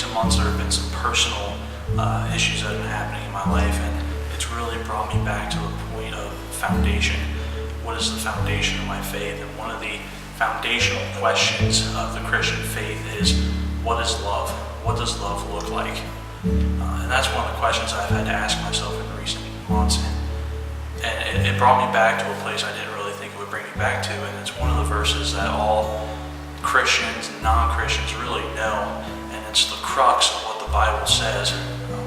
recent months there have been some personal issues that have been happening in my life, and it's really brought me back to a point of foundation. What is the foundation of my faith? And one of the foundational questions of the Christian faith is, what is love? What does love look like? And that's one of the questions I've had to ask myself in recent months. And it brought me back to a place I didn't really think it would bring me back to, and it's one of the verses that all Christians and non-Christians really know, and it's the crux of what the Bible says.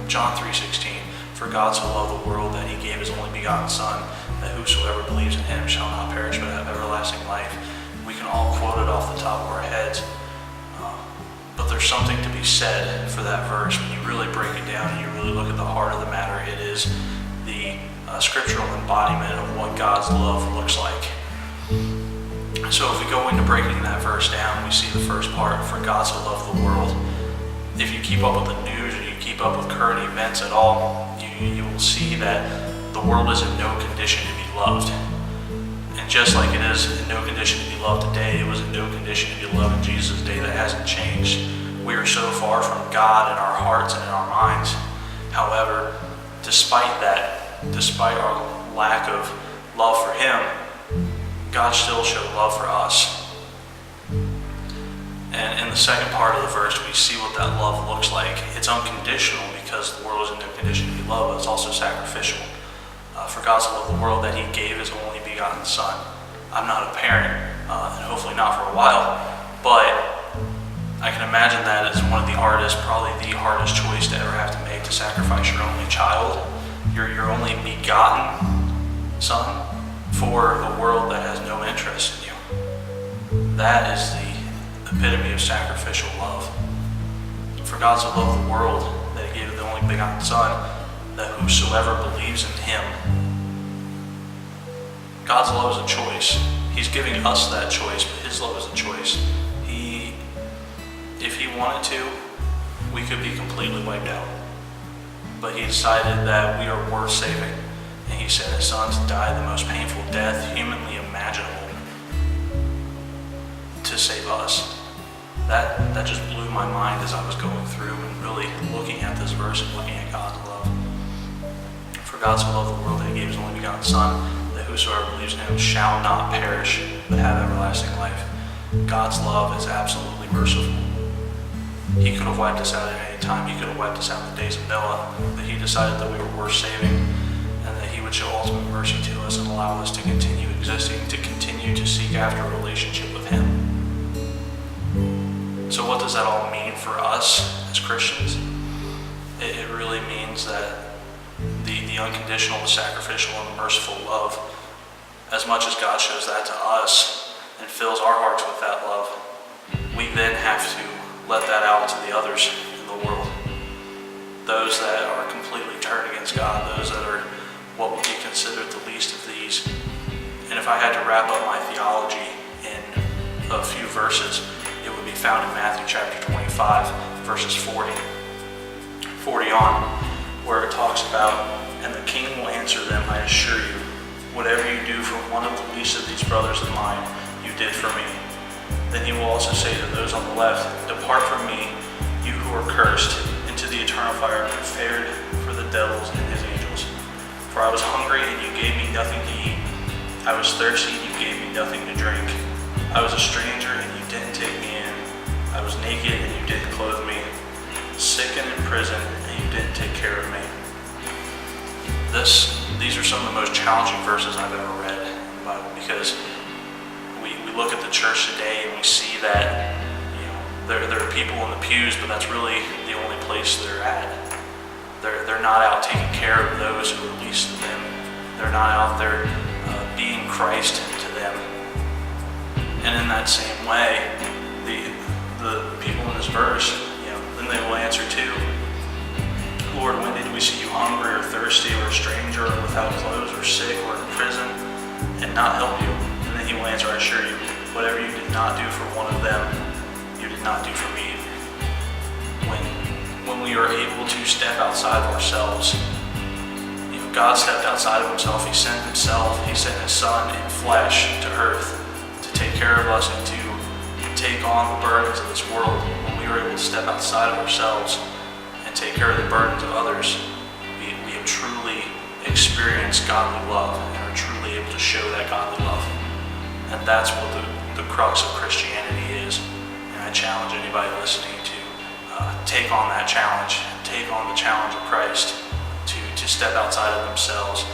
John 3:16, for God so loved the world that he gave his only begotten Son, that whosoever believes in him shall not perish but have everlasting life. We can all quote it off the top of our heads, but there's something to be said for that verse. When you really break it down and you really look at the heart of the matter, it is the scriptural embodiment of what God's love looks like. So if we go into breaking that verse down, we see the first part, for God so loved the world. If you keep up with the news or you keep up with current events at all, you will see that the world is in no condition to be loved. And just like it is in no condition to be loved today, it was in no condition to be loved in Jesus' day. That hasn't changed. We are so far from God in our hearts and in our minds. However, despite that, despite our lack of love for him, God still showed love for us. And in the second part of the verse, we see what that love looks like. It's unconditional because the world is in no condition to be loved, but it's also sacrificial. For God so loved the world that he gave his only begotten Son. I'm not a parent, and hopefully not for a while, but I can imagine that is one of the hardest, probably the hardest choice to ever have to make, to sacrifice your only child, your only begotten Son, for a world that has no interest in you. That is the epitome of sacrificial love. For God so loved the world that he gave the only begotten Son, that whosoever believes in him. God's love is a choice. He's giving us that choice, but his love is a choice. If he wanted to, we could be completely wiped out. But he decided that we are worth saving, and he sent his Son to die the most painful death humanly imaginable to save us. That just blew my mind as I was going through and really looking at this verse and looking at God's love. For God so loved the world that he gave his only begotten Son, that whosoever believes in him shall not perish, but have everlasting life. God's love is absolutely merciful. He could have wiped us out at any time. He could have wiped us out in the days of Noah, but he decided that we were worth saving, and that he would show ultimate mercy to us and allow us to continue existing, to continue to seek after a relationship with him. So what does that all mean for us as Christians? It really means that the unconditional, the sacrificial, and the merciful love, as much as God shows that to us and fills our hearts with that love, we then have to let that out to the others in the world. Those that are completely turned against God, those that are what would be considered the least of these. And if I had to wrap up my theology in a few verses, it would be found in Matthew chapter 25, verses 40 on, where it talks about, and the king will answer them, I assure you, whatever you do for one of the least of these brothers of mine, you did for me. Then he will also say to those on the left, depart from me, you who are cursed, into the eternal fire prepared for the devils and his angels. For I was hungry, and you gave me nothing to eat. I was thirsty, and you gave me nothing to drink. I was a stranger, and you didn't take me in. I was naked, and you didn't clothe me. Sick and in prison, and you didn't take care of me. These are some of the most challenging verses I've ever read in the Bible, because we look at the church today and we see that there are people in the pews, but that's really the only place they're at. They're not out taking care of those who are least of them. They're not out there being Christ to them. And in that same way, the people in this verse, then they will answer too, Lord, when did we see you hungry or thirsty or a stranger or without clothes or sick or in prison and not help you? And then he will answer, I assure you, whatever you did not do for one of them, you did not do for me. When we are able to step outside of ourselves, God stepped outside of himself. He sent himself, he sent his Son in flesh to earth to take care of us and to take on the burdens of this world, when we are able to step outside of ourselves and take care of the burdens of others, we have truly experienced godly love and are truly able to show that godly love. And that's what the crux of Christianity is. And I challenge anybody listening to take on that challenge, take on the challenge of Christ, to step outside of themselves